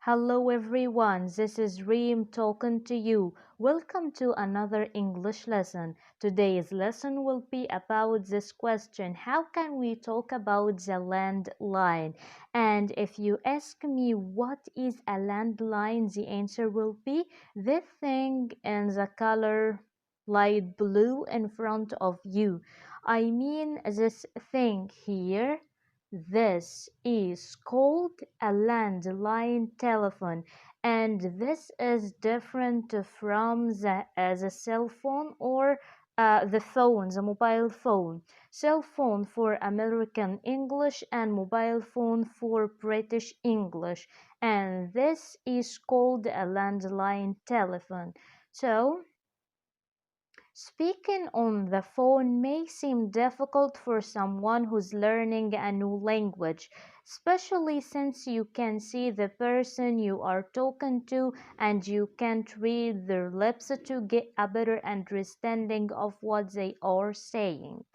Hello everyone, this is Reem talking to you. Welcome to another English lesson. Today's lesson will be about this question: how can we talk about the landline? And if you ask me what is a landline, the answer will be this thing in the color light blue in front of you. I mean this thing here. This is called a landline telephone, and this is different from the cell phone or the phone, the mobile phone. Cell phone for American English and mobile phone for British English, and this is called a landline telephone. So, speaking on the phone may seem difficult for someone who's learning a new language, especially since you can see the person you are talking to and you can't read their lips to get a better understanding of what they are saying.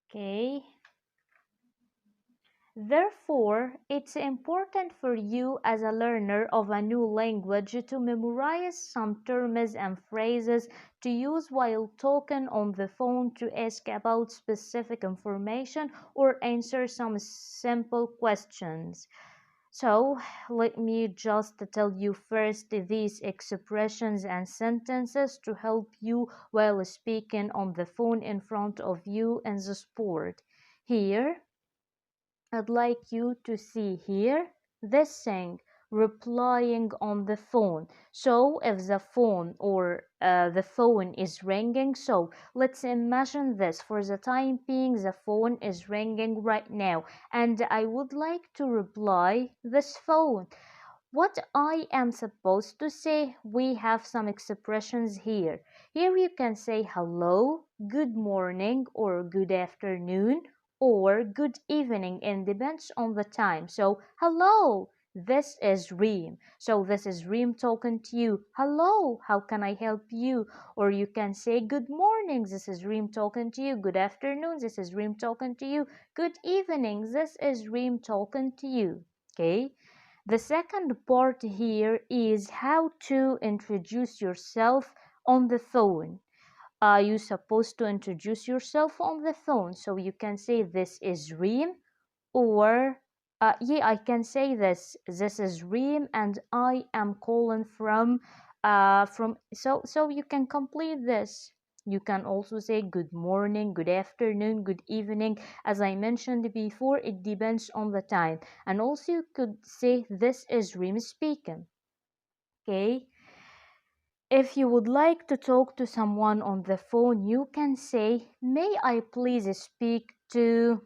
Okay. Therefore, it's important for you as a learner of a new language to memorize some terms and phrases to use while talking on the phone to ask about specific information or answer some simple questions. So, let me just tell you first these expressions and sentences to help you while speaking on the phone in front of you in the sport. Here, I'd like you to see here this thing replying on the phone. So if the phone or the phone is ringing, so let's imagine this. For the time being, the phone is ringing right now, and I would like to reply this phone. What I am supposed to say, we have some expressions here. Here you can say hello, good morning, or good afternoon, or good evening, and depends on the time. So, hello, this is Reem. So, this is Reem talking to you. Hello, how can I help you? Or you can say good morning, this is Reem talking to you. Good afternoon, this is Reem talking to you. Good evening, this is Reem talking to you. Okay. The second part here is how to introduce yourself on the phone. Are you supposed to introduce yourself on the phone? So you can say this is Reem, or yeah, I can say this. This is Reem, and I am calling from. So you can complete this. You can also say good morning, good afternoon, good evening. As I mentioned before, it depends on the time. And also you could say this is Reem speaking. Okay. If you would like to talk to someone on the phone, you can say, may I please speak to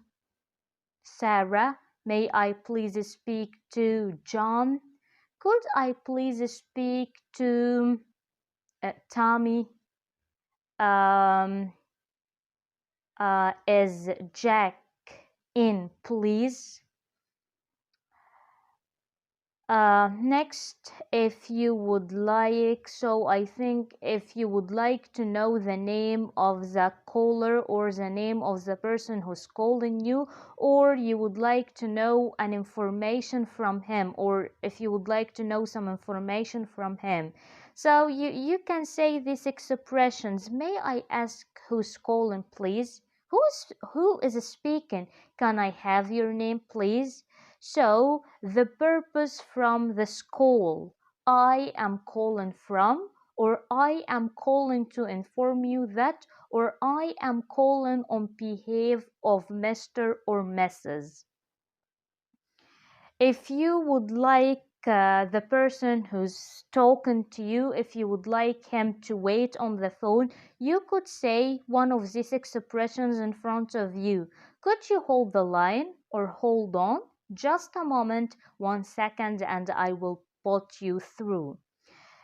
Sarah? May I please speak to John? Could I please speak to Tommy? Um, is Jack in, please? Next, if you would like, so I think if you would like to know the name of the caller or the name of the person who's calling you, or you would like to know an information from him, or if you would like to know some information from him. So you can say these expressions. May I ask who's calling, please? Who is speaking? Can I have your name, please? So, the purpose from the school I am calling from, or I am calling to inform you that, or I am calling on behalf of Mr. or Mrs. If you would like the person who's talking to you, if you would like him to wait on the phone, you could say one of these expressions in front of you. Could you hold the line, or hold on? Just a moment, 1 second, and I will put you through.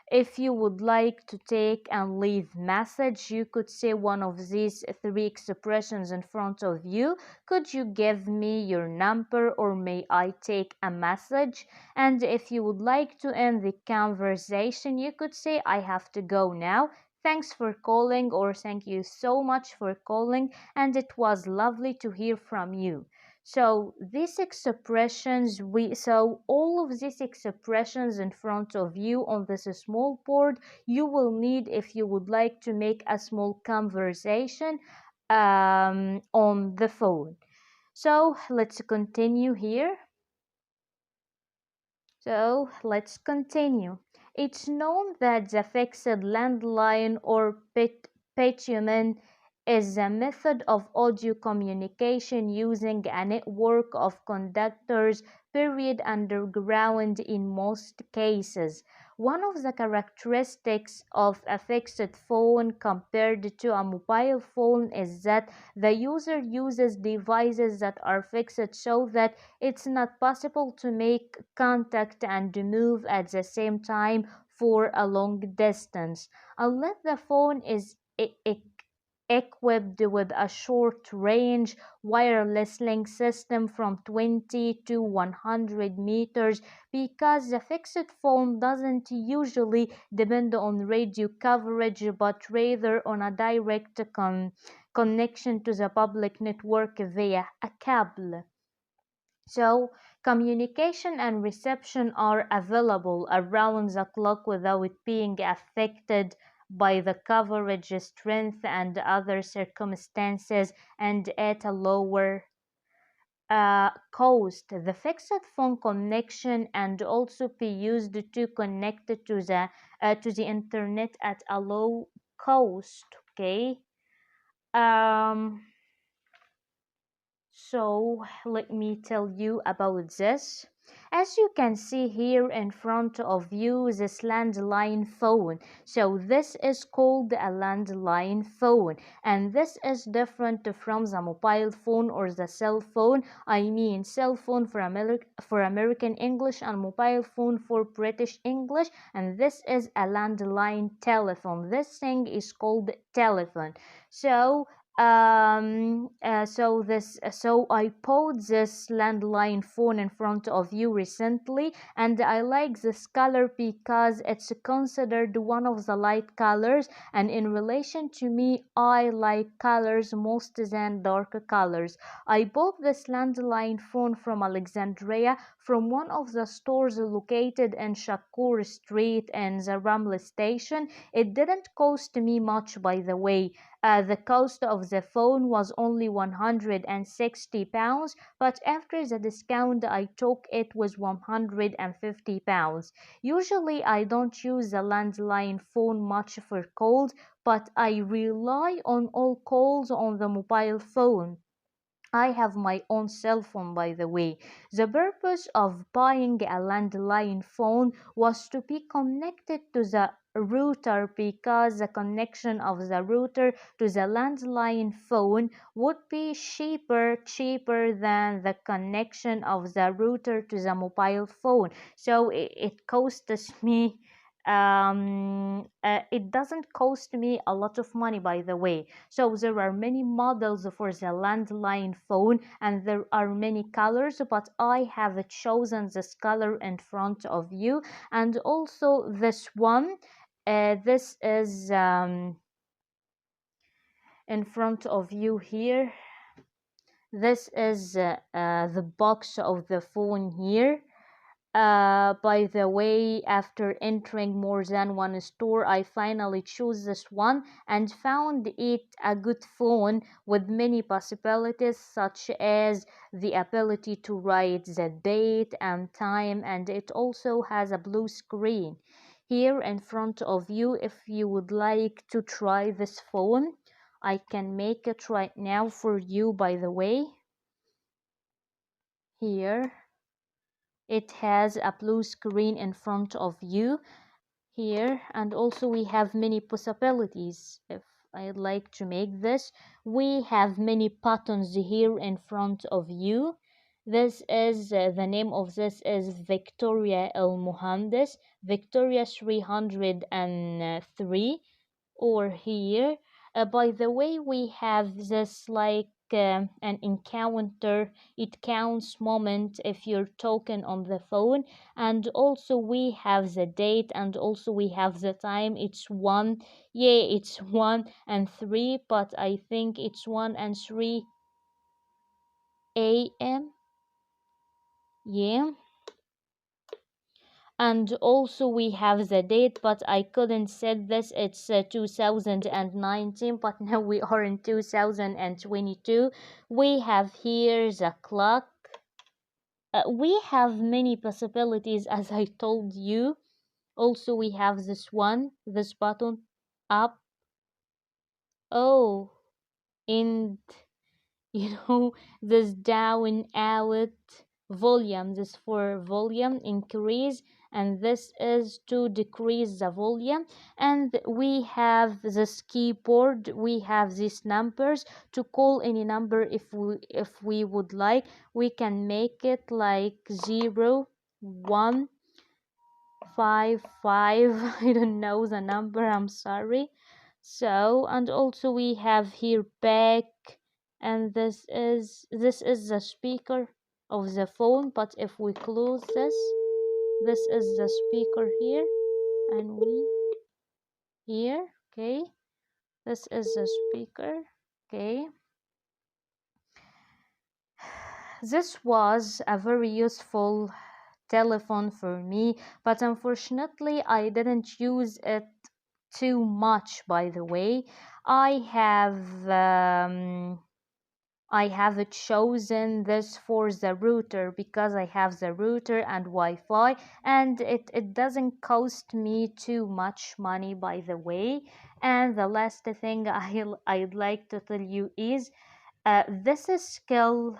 If you would like to take and leave message, you could say one of these three expressions in front of you. Could you give me your number, or may I take a message? And if you would like to end the conversation, you could say I have to go now. Thanks for calling, or thank you so much for calling, and it was lovely to hear from you. So these expressions, all of these expressions in front of you on this small board, you will need if you would like to make a small conversation on the phone. So let's continue here. So let's continue. It's known that the fixed landline or bitumen is a method of audio communication using a network of conductors buried underground in most cases. One of the characteristics of a fixed phone compared to a mobile phone is that the user uses devices that are fixed so that it's not possible to make contact and move at the same time for a long distance unless the phone is equipped with a short range wireless link system from 20 to 100 meters, because the fixed phone doesn't usually depend on radio coverage but rather on a direct connection to the public network via a cable. So, communication and reception are available around the clock without being affected by the coverage strength and other circumstances, and at a lower cost. The fixed phone connection and also be used to connect to the internet at a low cost. Okay. Um, So let me tell you about this. As you can see here in front of you, this landline phone. So this is called a landline phone, and this is different from the mobile phone or the cell phone. I mean cell phone for American English and mobile phone for British English, and this is a landline telephone. This thing is called telephone. So so I bought this landline phone in front of you recently, and I like this color because it's considered one of the light colors, and in relation to me I like colors most than dark colors. I bought this landline phone from Alexandria from one of the stores located in Shakur Street in the Ramla station. It didn't cost me much, by the way. The cost of the phone was only £160, but after the discount I took it was £150. Usually I don't use the landline phone much for calls, but I rely on all calls on the mobile phone. I have my own cell phone, by the way. The purpose of buying a landline phone was to be connected to the router, because the connection of the router to the landline phone would be cheaper than the connection of the router to the mobile phone. So it costs me it doesn't cost me a lot of money, by the way. So there are many models for the landline phone and there are many colors, but I have chosen this color in front of you, and also this one. This is in front of you here. This is the box of the phone here. By the way, after entering more than one store, I finally chose this one and found it a good phone with many possibilities, such as the ability to write the date and time, and it also has a blue screen. Here in front of you, if you would like to try this phone, I can make it right now for you, by the way. Here. It has a blue screen in front of you here, and also we have many possibilities. If I'd like to make this, we have many buttons here in front of you. This is the name of this is Victoria El Muhandis, Victoria 303. Or here, by the way, we have this like an encounter. It counts moment if you're talking on the phone, and also we have the date, and also we have the time. It's one, yeah, it's 1 and 3, but I think it's 1 and 3. a.m. Yeah. And also we have the date, but I couldn't set this. It's 2019, but now we are in 2022. We have here the clock. We have many possibilities, as I told you. Also we have this one, this button, up. Oh, and you know, this down, out, volume, this for volume increase, and this is to decrease the volume. And we have this keyboard, we have these numbers to call any number. If we would like, we can make it like 0, 1, 5, 5. I don't know the number, I'm sorry. So, and also we have here back, and this is the speaker of the phone. But if we close this is the speaker here, and we here, okay, this is the speaker. Okay, this was a very useful telephone for me, but unfortunately I didn't use it too much. By the way, I have um, I have chosen this for the router because I have the router and Wi-Fi, and it doesn't cost me too much money, by the way. And the last thing I'd like to tell you is this is skill.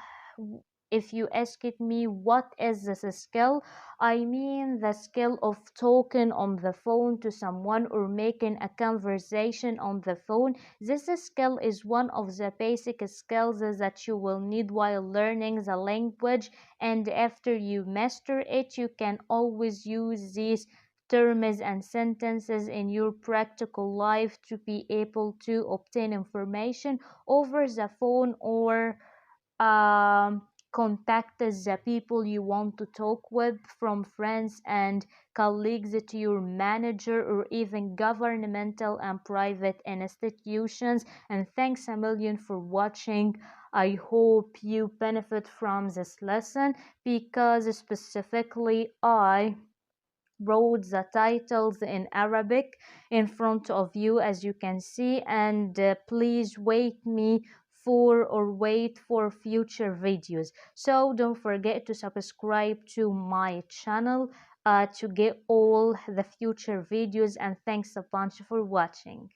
If you asked me what is this skill, I mean the skill of talking on the phone to someone or making a conversation on the phone. This skill is one of the basic skills that you will need while learning the language, and after you master it, you can always use these terms and sentences in your practical life to be able to obtain information over the phone, or um, contact the people you want to talk with, from friends and colleagues to your manager, or even governmental and private institutions. And thanks a million for watching. I hope you benefit from this lesson, because specifically I wrote the titles in Arabic in front of you, as you can see. And please wait for future videos. So don't forget to subscribe to my channel to get all the future videos. And thanks a bunch for watching.